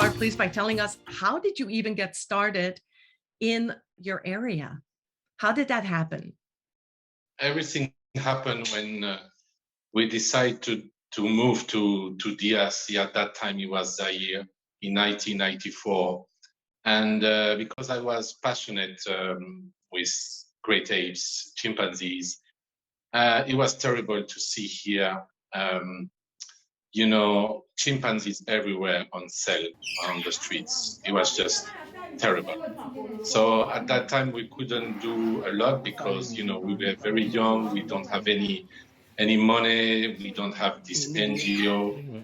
start, please, by telling us, how did you even get started in your area? How did that happen? Everything happened when we decided to move to DRC. At that time, it was Zaire in 1994. And because I was passionate with great apes, chimpanzees, it was terrible to see here, chimpanzees everywhere on sale on the streets. It was just terrible. So at that time, we couldn't do a lot because, we were very young. We don't have any money. We don't have this NGO.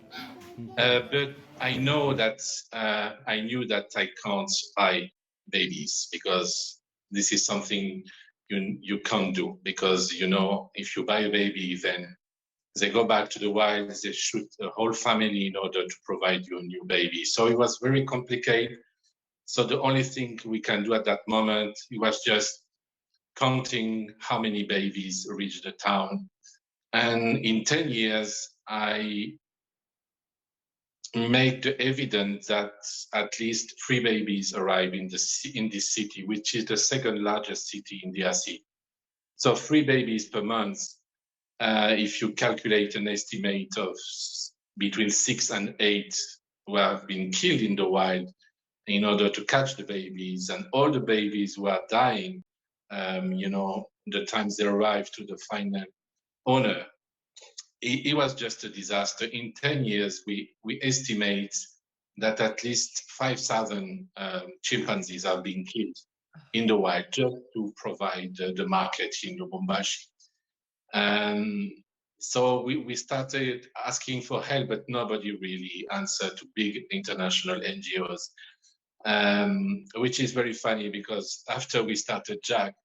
But I know that I knew that I can't buy babies because this is something you can't do, because, if you buy a baby, then they go back to the wild, they shoot a whole family in order to provide you a new baby. So it was very complicated. So the only thing we can do at that moment, it was just counting how many babies reached the town. And in 10 years, I made the evidence that at least 3 babies arrive in this city, which is the second largest city in DRC. So 3 babies per month. If you calculate an estimate of between 6 and 8 who have been killed in the wild in order to catch the babies, and all the babies who are dying, the times they arrive to the final owner, it was just a disaster. In 10 years, we estimate that at least 5,000 chimpanzees are being killed in the wild just to provide the market in Lubumbashi. So we started asking for help, but nobody really answered to big international NGOs, which is very funny because after we started JACK,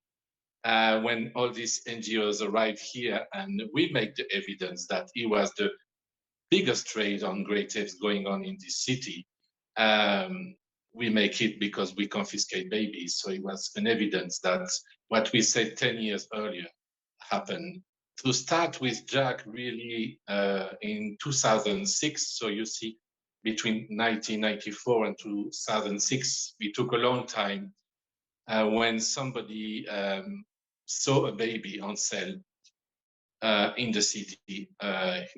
when all these NGOs arrived here and we make the evidence that it was the biggest trade on great apes going on in this city, we make it because we confiscate babies. So it was an evidence that what we said 10 years earlier happened. To start with JACK really in 2006, so you see between 1994 and 2006, we took a long time when somebody saw a baby on sale in the city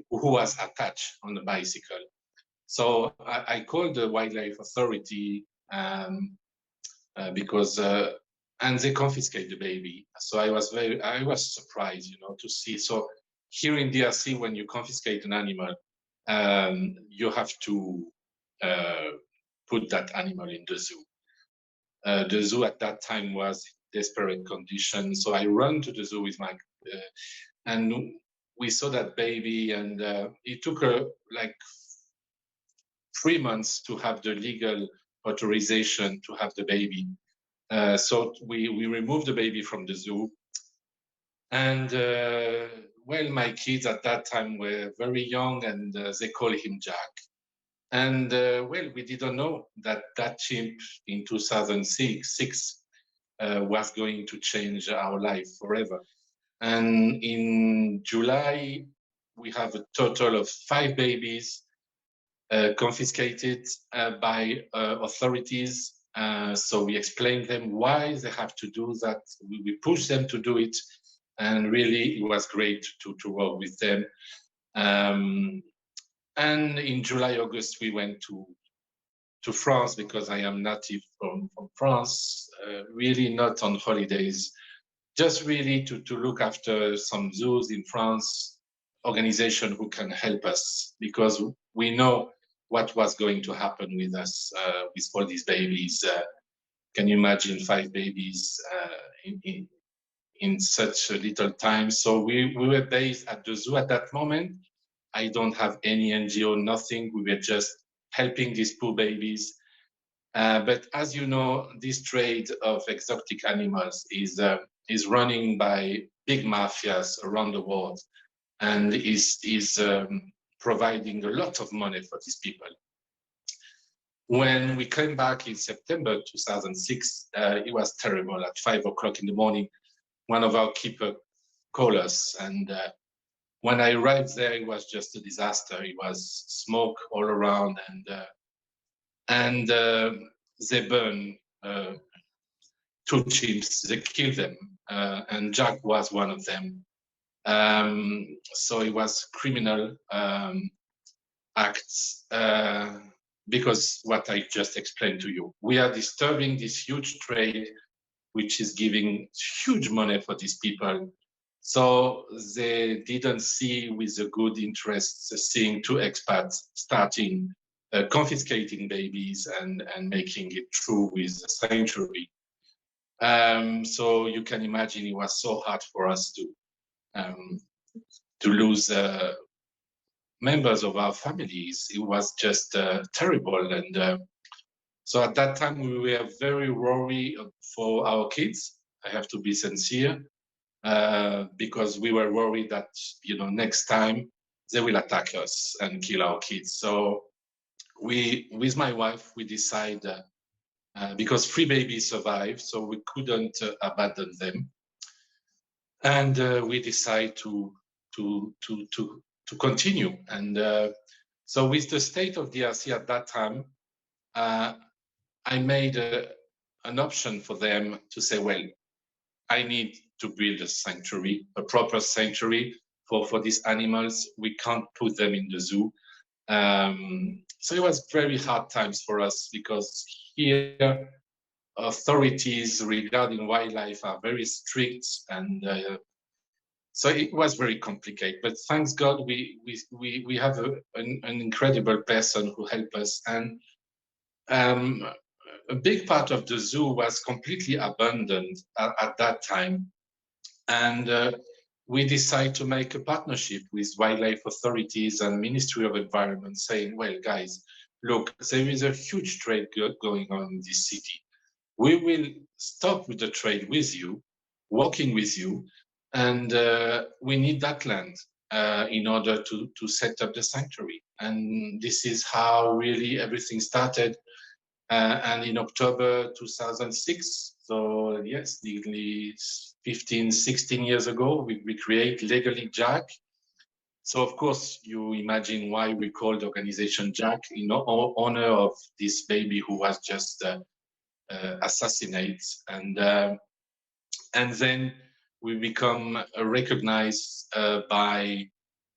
who was attached on a bicycle. So I called the wildlife authority because and they confiscate the baby. So I was surprised, to see. So here in DRC, when you confiscate an animal, you have to put that animal in the zoo. The zoo at that time was in desperate condition. So I ran to the zoo with my, and we saw that baby, and it took like 3 months to have the legal authorization to have the baby. So we removed the baby from the zoo. And well, my kids at that time were very young, and they call him Jack. And well, we didn't know that chimp in 2006 was going to change our life forever. And in July, we have a total of 5 babies confiscated by authorities. So we explained them why they have to do that. We push them to do it. And really, it was great to work with them. And in July, August, we went to France because I am native from France, really not on holidays, just really to look after some zoos in France, organization who can help us, because we know what was going to happen with us, with all these babies. Can you imagine 5 babies in such a little time? So we were based at the zoo at that moment. I don't have any NGO, nothing. We were just helping these poor babies. But as you know, this trade of exotic animals is running by big mafias around the world, and is providing a lot of money for these people. When we came back in September 2006, it was terrible. At 5 o'clock in the morning, one of our keepers called us, and when I arrived there, it was just a disaster. It was smoke all around, and they burn 2 chimps. They kill them, and Jack was one of them. So it was criminal acts because what I just explained to you. We are disturbing this huge trade, which is giving huge money for these people. So they didn't see with a good interest seeing 2 expats starting confiscating babies and making it true with the sanctuary. So you can imagine it was so hard for us to lose members of our families. It was just terrible. And so at that time, we were very worried for our kids. I have to be sincere, because we were worried that, next time they will attack us and kill our kids. So we, with my wife, we decided, because 3 babies survived, so we couldn't abandon them. And we decided to continue. And so with the state of DRC at that time, I made an option for them to say, well, I need to build a sanctuary, a proper sanctuary for these animals. We can't put them in the zoo. So it was very hard times for us, because here authorities regarding wildlife are very strict, and so it was very complicated. But thanks God, we have an incredible person who helped us. And a big part of the zoo was completely abandoned at that time. And we decided to make a partnership with wildlife authorities and Ministry of Environment, saying, well, guys, look, there is a huge trade going on in this city. We will stop with the trade with you, working with you, and we need that land in order to set up the sanctuary. And this is how really everything started. And in October 2006, so yes, nearly 15, 16 years ago, we create legally JACK. So of course, you imagine why we called the organization JACK, in honor of this baby who was just assassinated. And then we become recognized by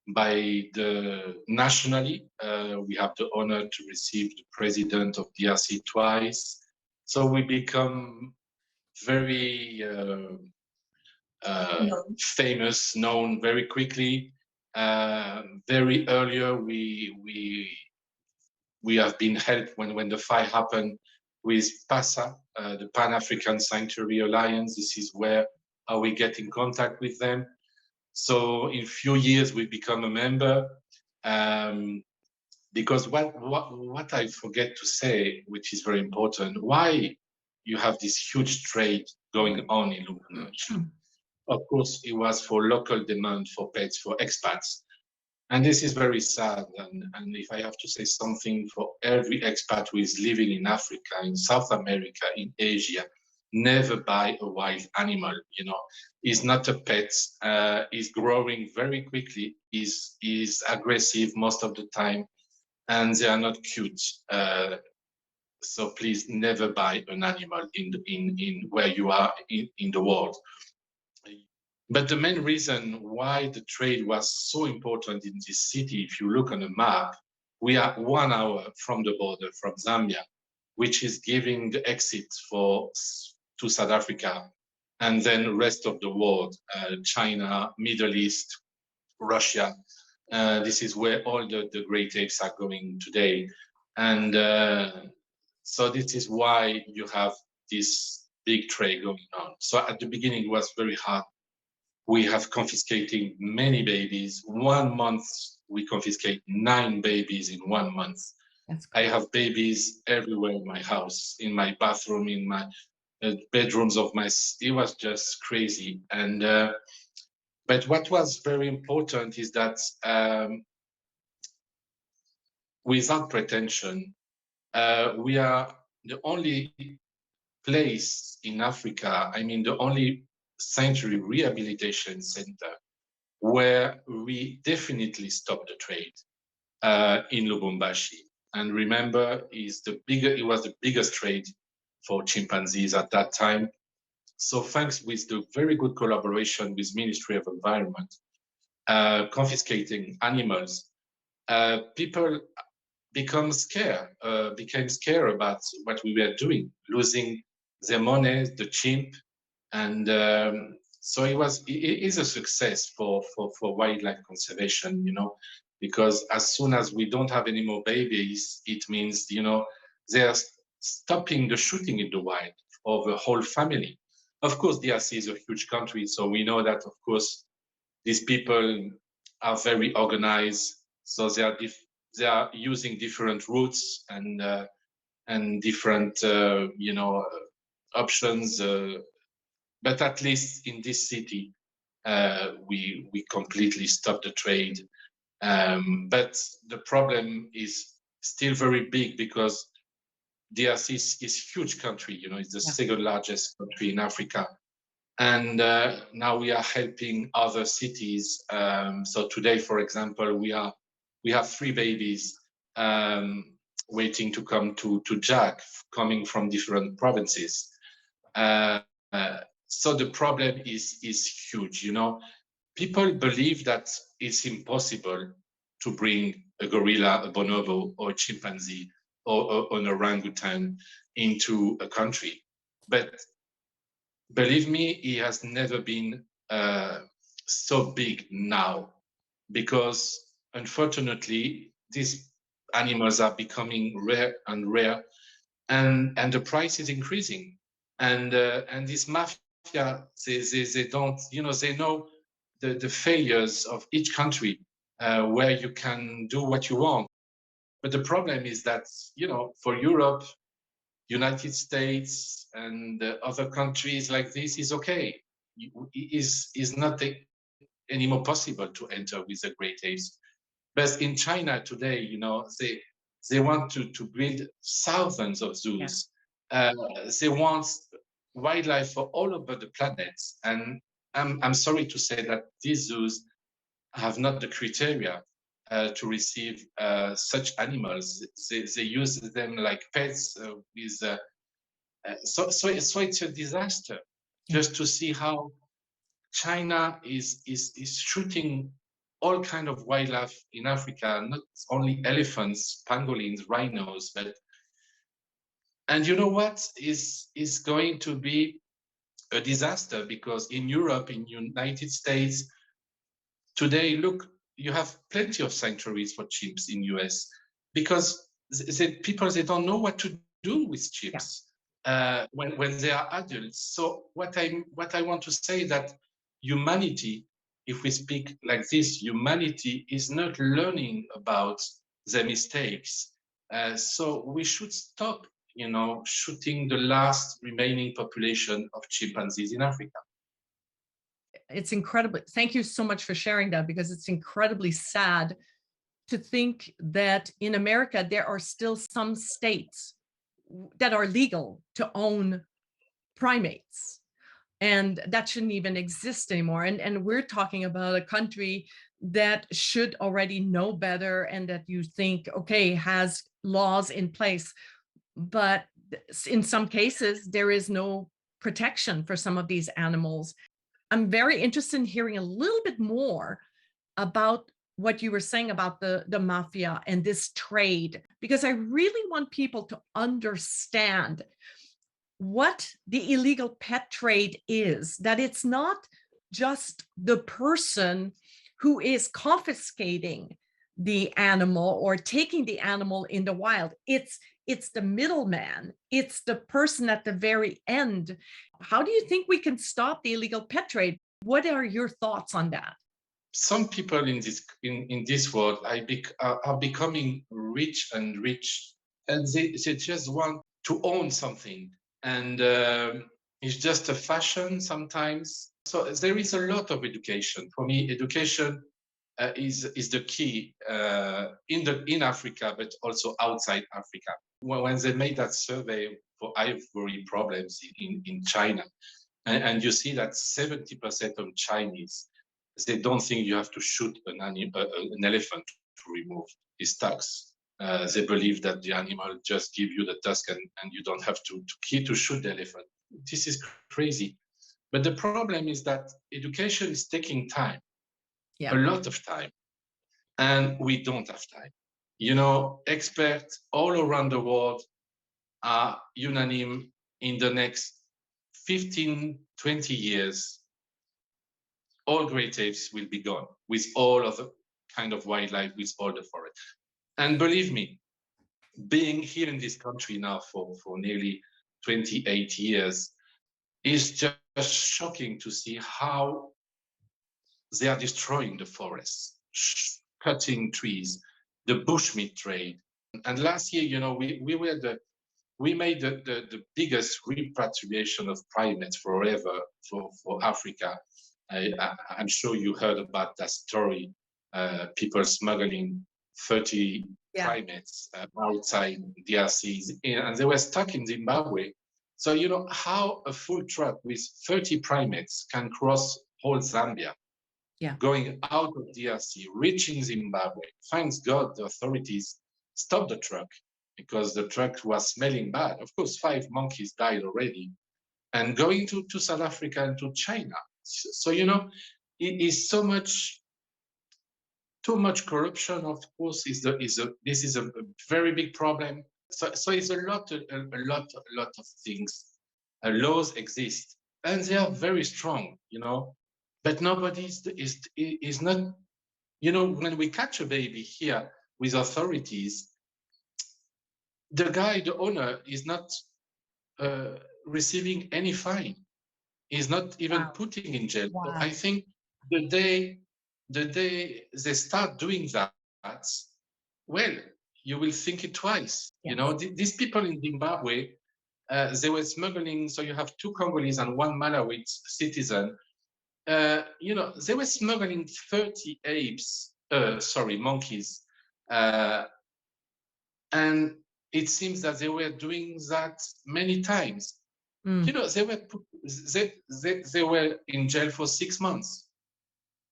the nationally. We have the honor to receive the president of DRC twice. So we become very famous, known very quickly. Very earlier, we have been helped when the fight happened with PASA, the Pan-African Sanctuary Alliance. This is where we get in contact with them. So in few years, we become a member. Because what I forget to say, which is very important, why you have this huge trade going on in Lubumbashi. Of course, it was for local demand for pets, for expats. And this is very sad. And if I have to say something for every expat who is living in Africa, in South America, in Asia, never buy a wild animal. Is not a pet, is growing very quickly, is aggressive most of the time, and they are not cute. So please never buy an animal in where you are in the world. But the main reason why the trade was so important in this city, if you look on a map, we are 1 hour from the border, from Zambia, which is giving the exit to South Africa, and then the rest of the world, China, Middle East, Russia. This is where all the great apes are going today. And so this is why you have this big trade going on. So at the beginning, it was very hard. We have confiscating many babies. 1 month, we confiscate 9 babies in 1 month. I have babies everywhere in my house, in my bathroom, in my bedrooms of my. It was just crazy. And but what was very important is that without pretension, we are the only place in Africa, I mean, the only sanctuary rehabilitation center where we definitely stop the trade in Lubumbashi. And remember, it was the biggest trade for chimpanzees at that time. So thanks with the very good collaboration with Ministry of Environment, confiscating animals, people became scared about what we were doing, losing their money, the chimp, and so it is a success for wildlife conservation, because as soon as we don't have any more babies, it means, they're stopping the shooting in the wild of the whole family. Of course, DRC is a huge country, so we know that, of course, these people are very organized, so they are using different routes and different options. But at least in this city, we completely stopped the trade. But the problem is still very big because DRC is huge country. It's the second largest country in Africa. And now we are helping other cities. So today, for example, we have 3 babies waiting to come to JACK, coming from different provinces. So the problem is huge. People believe that it's impossible to bring a gorilla, a bonobo, or a chimpanzee, or an orangutan into a country. But believe me, it has never been so big now, because unfortunately, these animals are becoming rare and rare, and the price is increasing. And this mafia, they don't, they know the failures of each country, where you can do what you want. But the problem is that, for Europe, United States, and other countries like this is okay. It is not anymore possible to enter with the great apes. But in China today, they want to build thousands of zoos. Yeah. They want wildlife for all over the planet. And I'm sorry to say that these zoos have not the criteria to receive such animals. They use them like pets so it's a disaster. Just to see how China is shooting all kind of wildlife in Africa, not only elephants, pangolins, rhinos, and you know what is going to be a disaster, because in Europe, in United States, today, look, you have plenty of sanctuaries for chimps in US, because people, they don't know what to do with chimps. Yeah. When they are adults. So what I want to say that humanity, if we speak like this, humanity is not learning about the mistakes. So we should stop, shooting the last remaining population of chimpanzees in Africa. It's incredible. Thank you so much for sharing that, because it's incredibly sad to think that in America, there are still some states that are legal to own primates, and that shouldn't even exist anymore. And we're talking about a country that should already know better, and that you think, okay, has laws in place. But in some cases, there is no protection for some of these animals. I'm very interested in hearing a little bit more about what you were saying about the mafia and this trade, because I really want people to understand what the illegal pet trade is, that it's not just the person who is confiscating the animal or taking the animal in the wild. It's the middleman. It's the person at the very end. How do you think we can stop the illegal pet trade? What are your thoughts on that? Some people in this world are becoming rich, and they just want to own something, and it's just a fashion sometimes. So there is a lot of education. For me, education is the key in Africa, but also outside Africa. When they made that survey for ivory problems in China, and you see that 70% of Chinese, they don't think you have to shoot an elephant to remove his tusk. They believe that the animal just give you the tusk and you don't have to shoot the elephant. This is crazy. But the problem is that education is taking time, a lot of time, and we don't have time. You know, experts all around the world are unanimous in the next 15, 20 years, all great apes will be gone with all of the kind of wildlife, with all the forest. And believe me, being here in this country now for nearly 28 years is just shocking to see how they are destroying the forests, cutting trees, the bushmeat trade. And last year, you know, we made the biggest repatriation of primates forever for Africa. I'm sure you heard about that story, people smuggling 30 primates outside DRCs, and they were stuck in Zimbabwe. So, you know, how a full truck with 30 primates can cross whole Zambia, going out of DRC, reaching Zimbabwe. Thanks God, the authorities stopped the truck because the truck was smelling bad. Of course, 5 monkeys died already, and going to South Africa and to China. So, you know, it is so much, too much corruption, of course, this is a very big problem. So it's a lot of things. Laws exist, and they are very strong, you know, but nobody is not, you know, when we catch a baby here with authorities, the guy, the owner, is not receiving any fine. Is not even putting in jail. So I think the day they start doing that, well, you will think it twice. You know, these people in Zimbabwe, they were smuggling. So you have 2 Congolese and 1 Malawi citizen. You know, they were smuggling 30 monkeys, and it seems that they were doing that many times. You know, they were in jail for 6 months,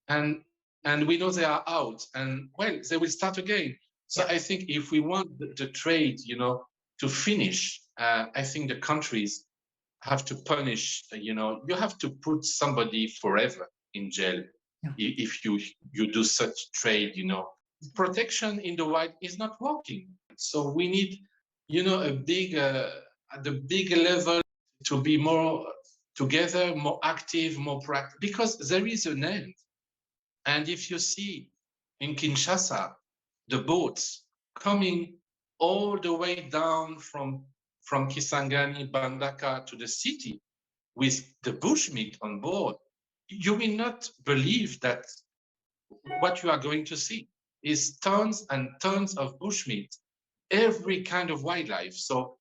and we know they are out, and well, they will start again. So I think if we want the trade, you know, to finish, I think the countries have to punish. You know, you have to put somebody forever in jail if you do such trade. You know, protection in the wild is not working. So we need, you know, a big at the big level to be more together, more active, more proactive, because there is an end. And if you see in Kinshasa, the boats coming all the way down from Kisangani, Bandaka to the city with the bushmeat on board, you will not believe that what you are going to see is tons and tons of bushmeat, every kind of wildlife. So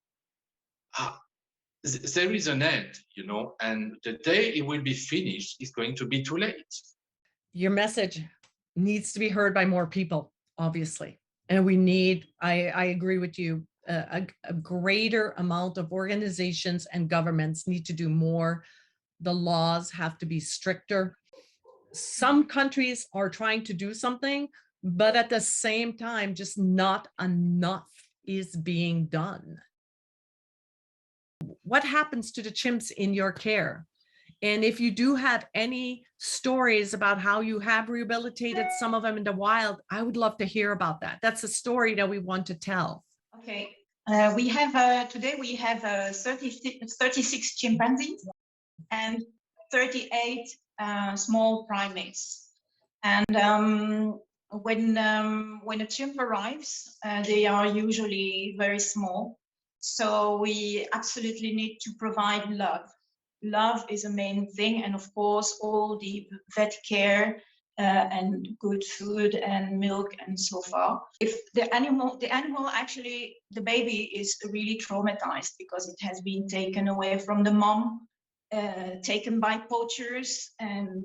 there is an end, you know, and the day it will be finished is going to be too late. Your message needs to be heard by more people, obviously. And we need, I agree with you, a greater amount of organizations and governments need to do more. The laws have to be stricter. Some countries are trying to do something, but at the same time, just not enough is being done. What happens to the chimps in your care? And if you do have any stories about how you have rehabilitated some of them in the wild, I would love to hear about that. That's a story that we want to tell. Okay. We have today we have 36 chimpanzees and 38 small primates. And when a chimp arrives, they are usually very small. So we absolutely need to provide love. Love is a main thing, and of course all the vet care and good food and milk and so far. If the animal actually, the baby is really traumatized because it has been taken away from the mom, taken by poachers and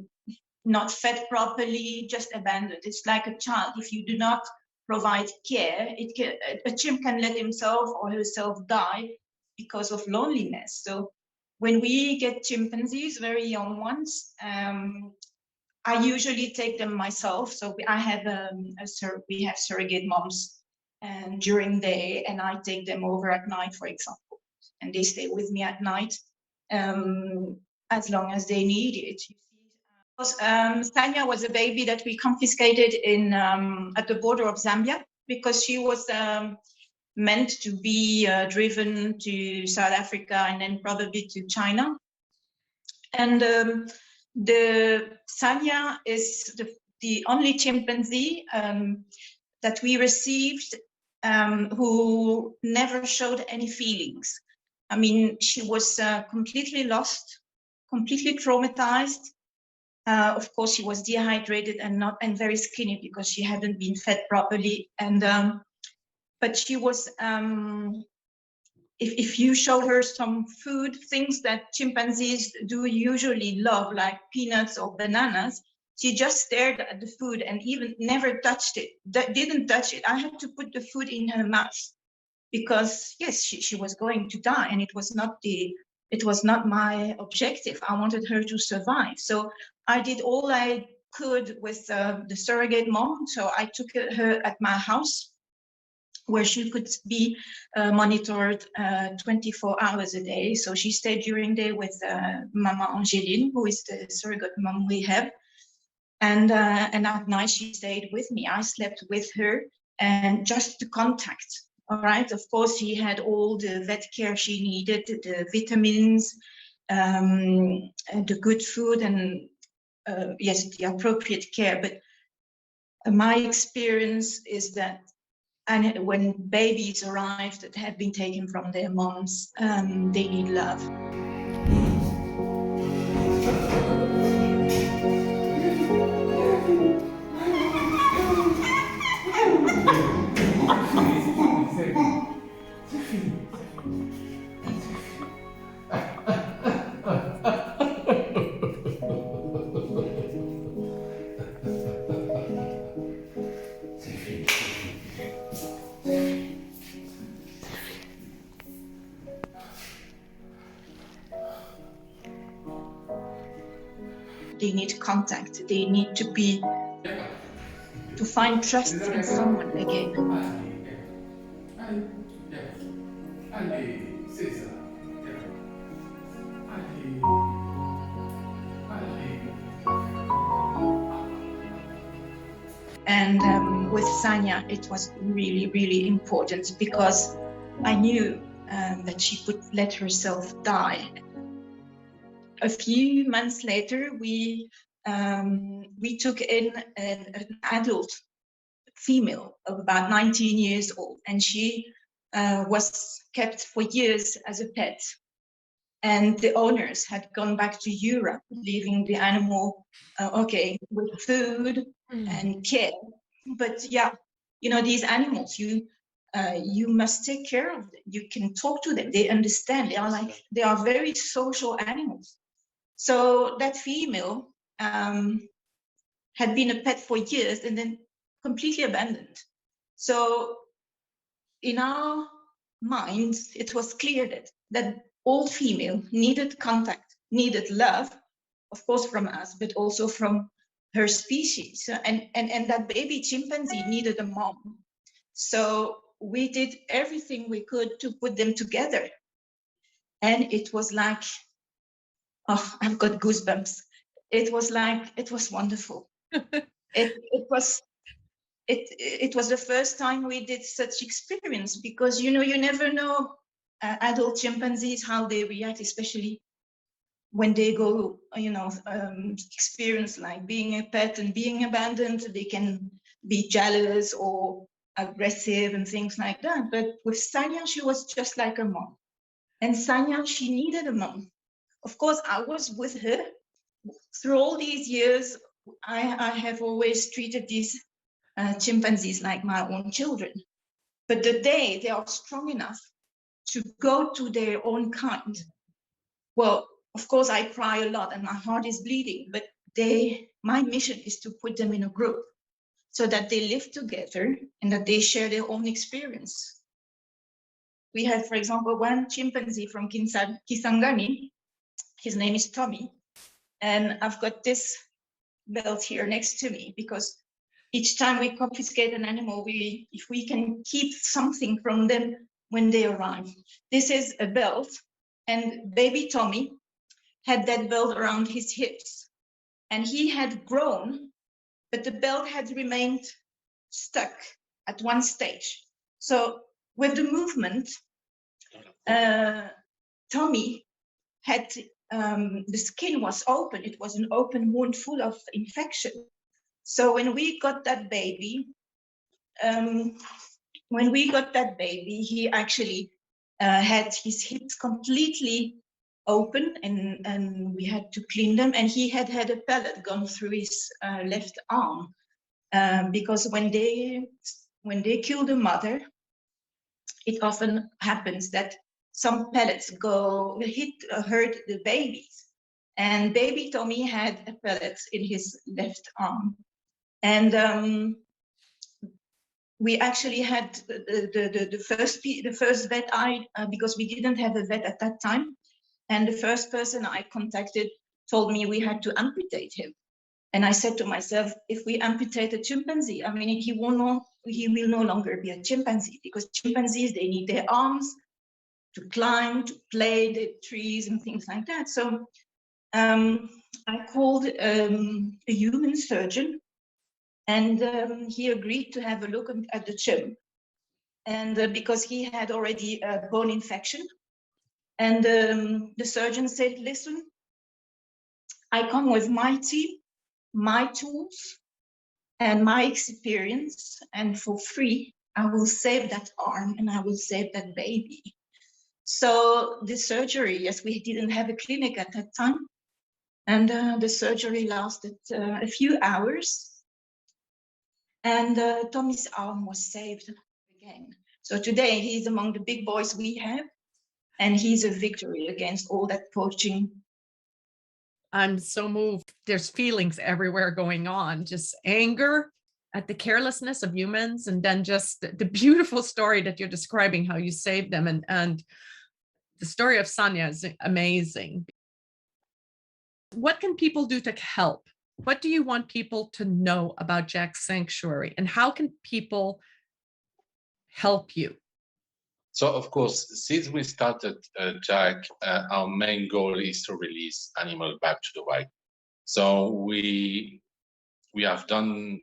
not fed properly, just abandoned. It's like a child. If you do not provide care, a chimp can let himself or herself die because of loneliness. So when we get chimpanzees, very young ones, I usually take them myself. So I have we have surrogate moms, and during the day, and I take them over at night, for example, and they stay with me at night as long as they need it. Sanya was a baby that we confiscated in at the border of Zambia because she was meant to be driven to South Africa and then probably to China. And the Sanya is the only chimpanzee that we received who never showed any feelings. I mean, she was completely lost, completely traumatized. Of course, she was dehydrated and very skinny because she hadn't been fed properly. And but she was, if you showed her some food, things that chimpanzees do usually love, like peanuts or bananas, she just stared at the food and even never touched it. Didn't touch it. I had to put the food in her mouth because yes, she was going to die, and it was not my objective. I wanted her to survive. So I did all I could with the surrogate mom. So I took her at my house where she could be monitored 24 hours a day. So she stayed during the day with Mama Angeline, who is the surrogate mom we have. And at night she stayed with me. I slept with her, and just the contact. All right. Of course, she had all the vet care she needed, the vitamins, the good food, and yes, the appropriate care. But my experience is that, and when babies arrive that have been taken from their moms, they need love. They need contact. They need to find trust in someone again. And with Sanya, it was really, really important because I knew that she could let herself die. A few months later, we took in an adult female of about 19 years old, and she was kept for years as a pet. And the owners had gone back to Europe, leaving the animal, with food and care. But yeah, you know, these animals, you must take care of them. You can talk to them. They understand. They are very social animals. So that female had been a pet for years and then completely abandoned. So in our minds, it was clear that old female needed contact, needed love, of course from us, but also from her species. And that baby chimpanzee needed a mom. So we did everything we could to put them together. And it was like, oh, I've got goosebumps. It was wonderful. It was the first time we did such experience, because you never know adult chimpanzees how they react, especially when they go experience like being a pet and being abandoned. They can be jealous or aggressive and things like that. But with Sanya, she was just like a mom, and Sanya, she needed a mom. Of course, I was with her through all these years. I have always treated these chimpanzees like my own children. But the day they are strong enough to go to their own kind, well, of course, I cry a lot and my heart is bleeding, but my mission is to put them in a group so that they live together and that they share their own experience. We have, for example, one chimpanzee from Kisangani. His name is Tommy. And I've got this belt here next to me because each time we confiscate an animal, if we can keep something from them when they arrive. This is a belt, and baby Tommy had that belt around his hips, and he had grown, but the belt had remained stuck at one stage. So with the movement, Tommy had, the skin was open. It was an open wound full of infection. So when we got that baby, he actually had his hips completely open, and we had to clean them. And he had a pellet gone through his left arm, because when they kill the mother, it often happens that some pellets hurt the babies. And baby Tommy had a pellet in his left arm. And we actually had the first vet because we didn't have a vet at that time. And the first person I contacted told me we had to amputate him. And I said to myself, if we amputate a chimpanzee, I mean, he will no longer be a chimpanzee, because chimpanzees, they need their arms to climb, to play the trees and things like that. So I called a human surgeon, and he agreed to have a look at the chimp. And because he had already a bone infection, and the surgeon said, listen, I come with my team, my tools, and my experience, and for free, I will save that arm and I will save that baby. So the surgery, yes, we didn't have a clinic at that time, and the surgery lasted a few hours, and Tommy's arm was saved again. So today he's among the big boys we have, and he's a victory against all that poaching. I'm so moved. There's feelings everywhere going on, just anger at the carelessness of humans, and then just the beautiful story that you're describing, how you saved them. And the story of Sonia is amazing. What can people do to help? What do you want people to know about JACK Sanctuary, and how can people help you? So, of course, since we started JACK, our main goal is to release animals back to the wild. So we have done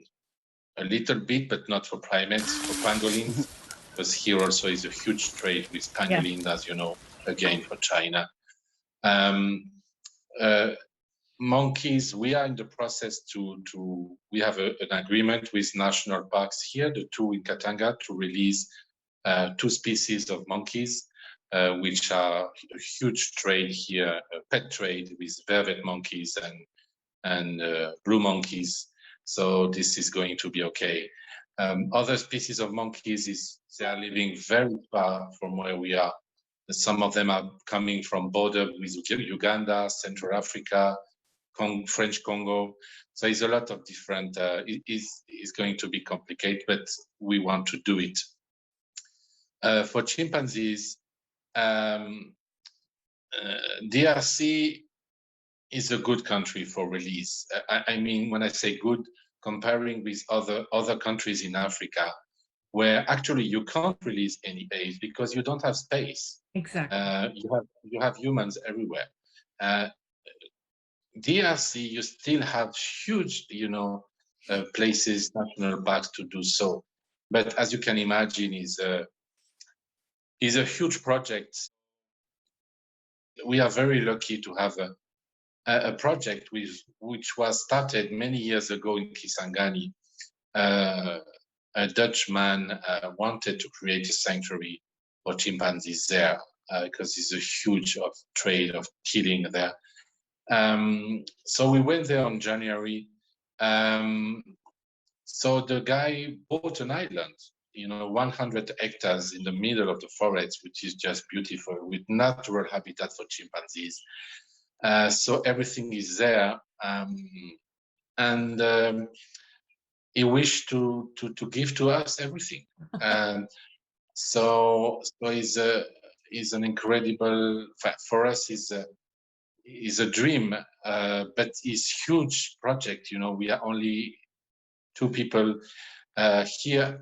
a little bit, but not for primates, for pangolins, because here also is a huge trade with pangolins, as you know, again, for China. Monkeys, we are in the process we have an agreement with national parks here, the two in Katanga, to release 2 species of monkeys, which are a huge trade here, a pet trade with velvet monkeys and blue monkeys. So this is going to be okay. Other species of monkeys, they are living very far from where we are. Some of them are coming from border with Uganda, Central Africa, French Congo. So it's a lot of different, it's going to be complicated, but we want to do it. For chimpanzees, DRC is a good country for release. I mean, when I say good, comparing with other countries in Africa, where actually you can't release any apes because you don't have space. Exactly. You have humans everywhere. DRC, you still have huge, places, national parks to do so. But as you can imagine, is a huge project. We are very lucky to have a project which was started many years ago in Kisangani. A Dutchman wanted to create a sanctuary for chimpanzees there because it's a huge trade of killing there. So we went there on January. So the guy bought an island, 100 hectares in the middle of the forest, which is just beautiful, with natural habitat for chimpanzees. So everything is there. And he wished to give to us everything. So is an incredible, for us, is a dream, but it's huge project. We are only two people here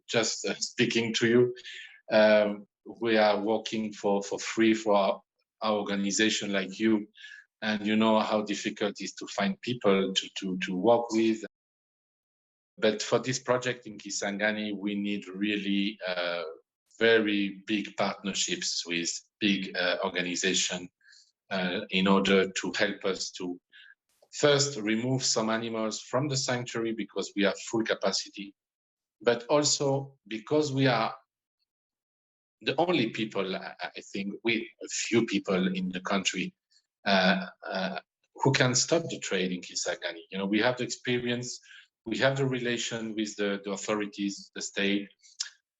just speaking to you. We are working for free for our organization like you, and you know how difficult it is to find people to work with. But for this project in Kisangani, we need really very big partnerships with big organizations in order to help us to first remove some animals from the sanctuary because we have full capacity, but also because we are the only people, I think, a few people in the country who can stop the trade in Kisangani. You know, we have the experience, we have the relation with the authorities, the state.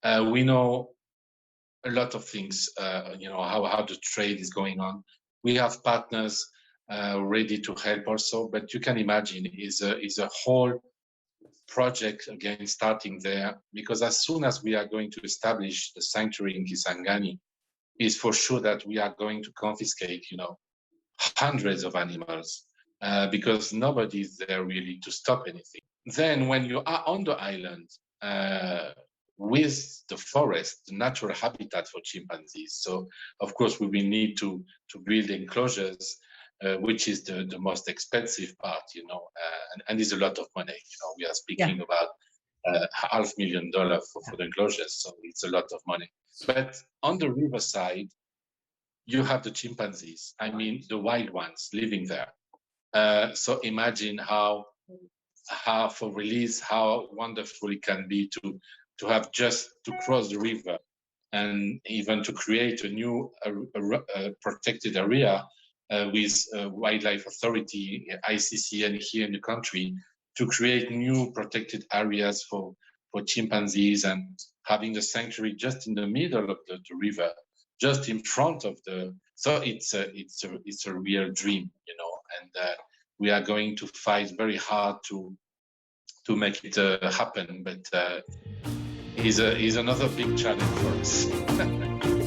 We know a lot of things, you know, how the trade is going on. We have partners ready to help also, but you can imagine is a whole project again starting there, because as soon as we are going to establish the sanctuary in Kisangani, is for sure that we are going to confiscate, you know, hundreds of animals because nobody is there really to stop anything. Then when you are on the island with the forest, the natural habitat for chimpanzees, so of course we will need to build enclosures, which is the most expensive part, you know, and is a lot of money. You know, we are speaking about $500,000 for the enclosures, so it's a lot of money. But on the riverside, you have the chimpanzees. I mean, the wild ones living there. So imagine how for release, how wonderful it can be to have just to cross the river and even to create a new protected area with wildlife authority, ICC, and here in the country to create new protected areas for chimpanzees, and having the sanctuary just in the middle of the river, just in front of the. So it's a real dream, you know, and we are going to fight very hard to make it happen, but is another big challenge for us.